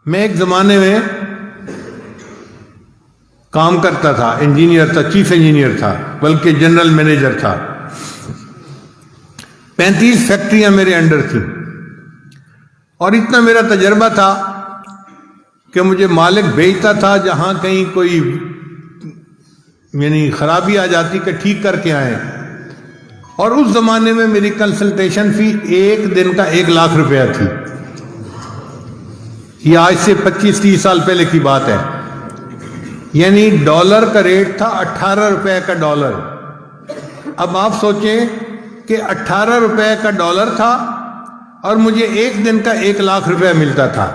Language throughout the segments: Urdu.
میں ایک زمانے میں کام کرتا تھا، انجینئر تھا، چیف انجینئر تھا، بلکہ جنرل مینیجر تھا۔ 35 فیکٹریاں میرے انڈر تھیں، اور اتنا میرا تجربہ تھا کہ مجھے مالک بھیجتا تھا جہاں کہیں کوئی یعنی خرابی آ جاتی کہ ٹھیک کر کے آئیں۔ اور اس زمانے میں میری کنسلٹیشن فی ایک دن کا 1 لاکھ روپیہ تھی۔ یہ آج سے 25-30 سال پہلے کی بات ہے، یعنی ڈالر کا ریٹ تھا 18 روپے کا ڈالر۔ اب آپ سوچیں کہ 18 روپے کا ڈالر تھا اور مجھے ایک دن کا 1 لاکھ روپے ملتا تھا۔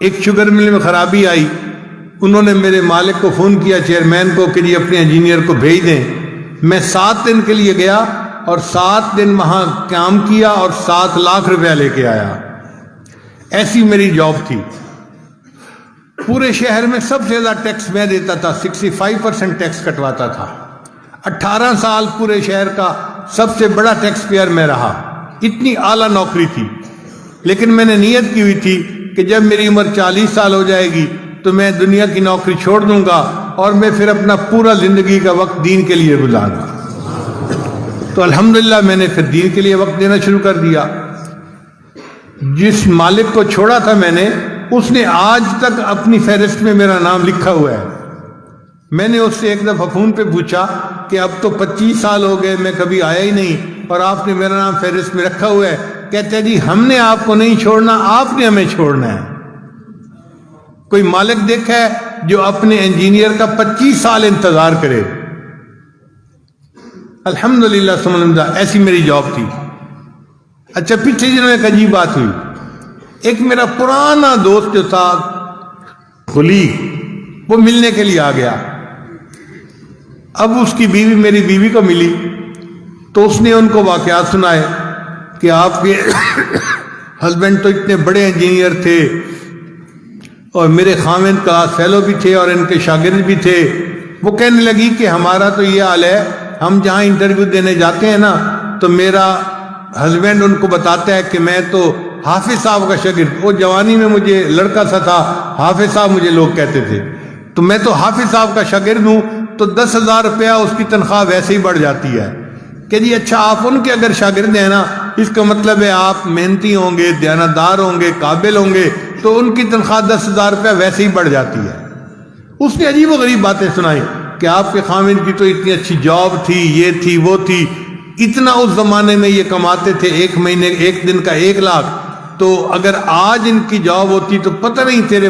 ایک شوگر مل میں خرابی آئی، انہوں نے میرے مالک کو فون کیا، چیئرمین کو، کہ جی اپنے انجینئر کو بھیج دیں۔ میں 7 دن کے لیے گیا اور 7 دن وہاں کام کیا اور 7 لاکھ روپیہ لے کے آیا۔ ایسی میری جاب تھی۔ پورے شہر میں سب سے زیادہ ٹیکس میں دیتا تھا، 65% ٹیکس کٹواتا تھا۔ 18 سال پورے شہر کا سب سے بڑا ٹیکس پیئر میں رہا۔ اتنی اعلیٰ نوکری تھی، لیکن میں نے نیت کی ہوئی تھی کہ جب میری عمر 40 سال ہو جائے گی تو میں دنیا کی نوکری چھوڑ دوں گا اور میں پھر اپنا پورا زندگی کا وقت دین کے لیے گزاروں گا۔ تو الحمدللہ میں نے پھر دین کے لیے وقت دینا شروع کر دیا۔ جس مالک کو چھوڑا تھا میں نے، اس نے آج تک اپنی فہرست میں میرا نام لکھا ہوا ہے۔ میں نے اس سے ایک دفعہ فون پہ پوچھا کہ اب تو 25 سال ہو گئے، میں کبھی آیا ہی نہیں اور آپ نے میرا نام فہرست میں رکھا ہوا ہے۔ کہتے ہیں جی ہم نے آپ کو نہیں چھوڑنا، آپ نے ہمیں چھوڑنا ہے۔ کوئی مالک دیکھا ہے جو اپنے انجینئر کا 25 سال انتظار کرے؟ الحمدللہ ثم الحمدللہ، ایسی میری جاب تھی۔ اچھا، پچھلے دنوں ایک عجیب بات ہوئی۔ ایک میرا پرانا دوست جو تھا خلی، وہ ملنے کے لیے آ گیا۔ اب اس کی بیوی میری بیوی کو ملی تو اس نے ان کو واقعات سنائے کہ آپ کے ہسبینڈ تو اتنے بڑے انجینئر تھے اور میرے خاوند کلاس فیلو بھی تھے اور ان کے شاگرد بھی تھے۔ وہ کہنے لگی کہ ہمارا تو یہ حال ہے، ہم جہاں انٹرویو دینے جاتے ہیں نا تو میرا ہسبینڈ ان کو بتاتا ہے کہ میں تو حافظ صاحب کا شاگرد، وہ جوانی میں مجھے لڑکا سا تھا، حافظ صاحب مجھے لوگ کہتے تھے، تو میں تو حافظ صاحب کا شاگرد ہوں، تو 10,000 روپیہ اس کی تنخواہ ویسے ہی بڑھ جاتی ہے۔ کہ جی اچھا، آپ ان کے اگر شاگرد ہیں نا، اس کا مطلب ہے آپ محنتی ہوں گے، دیانتدار ہوں گے، قابل ہوں گے، تو ان کی تنخواہ 10,000 روپیہ ویسے ہی بڑھ جاتی ہے۔ اس نے عجیب و غریب باتیں سنائی کہ آپ کے خاوند کی تو اتنی اچھی جاب تھی، یہ تھی، وہ تھی، اتنا اس زمانے میں یہ کماتے تھے، ایک مہینے ایک دن کا 1 لاکھ، تو اگر آج ان کی جاب ہوتی تو پتہ نہیں تیرے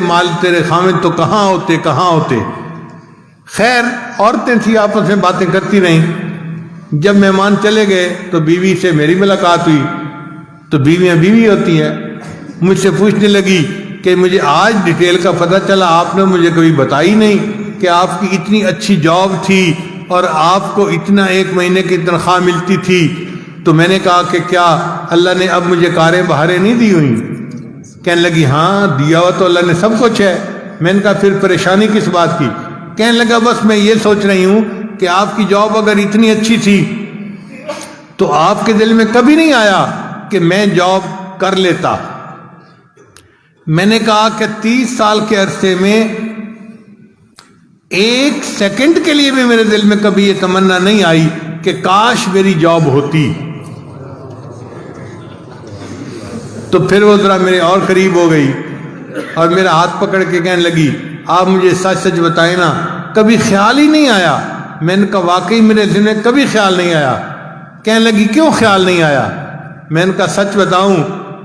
خاوند تو کہاں ہوتے۔ خیر، عورتیں تھی، آپس میں باتیں کرتی رہیں۔ جب مہمان چلے گئے تو بیوی سے میری ملاقات ہوئی، تو بیویاں بیوی ہوتی ہیں، مجھ سے پوچھنے لگی کہ مجھے آج ڈیٹیل کا پتہ چلا، آپ نے مجھے کبھی بتائی نہیں کہ آپ کی اتنی اچھی جاب تھی اور آپ کو اتنا 1 مہینے کی تنخواہ ملتی تھی۔ تو میں نے کہا کہ کیا اللہ نے اب مجھے کاریں بہاریں نہیں دی ہوئی؟ کہنے لگی ہاں دیا ہوا تو اللہ نے سب کچھ ہے۔ میں نے کہا پھر پریشانی کس بات کی؟ کہنے لگا بس میں یہ سوچ رہی ہوں کہ آپ کی جاب اگر اتنی اچھی تھی تو آپ کے دل میں کبھی نہیں آیا کہ میں جاب کر لیتا؟ میں نے کہا کہ 30 سال کے عرصے میں 1 سیکنڈ کے لیے بھی میرے دل میں کبھی یہ تمنا نہیں آئی کہ کاش میری جاب ہوتی۔ تو پھر وہ ذرا میرے اور قریب ہو گئی اور میرا ہاتھ پکڑ کے کہنے لگی آپ مجھے سچ سچ بتائیں نا، کبھی خیال ہی نہیں آیا؟ میں نے کہا واقعی میرے دل میں کبھی خیال نہیں آیا۔ کہنے لگی کیوں خیال نہیں آیا؟ میں نے کہا سچ بتاؤں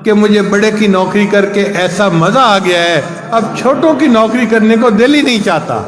کہ مجھے بڑے کی نوکری کر کے ایسا مزہ آ گیا ہے، اب چھوٹوں کی نوکری کرنے کو دل ہی نہیں چاہتا۔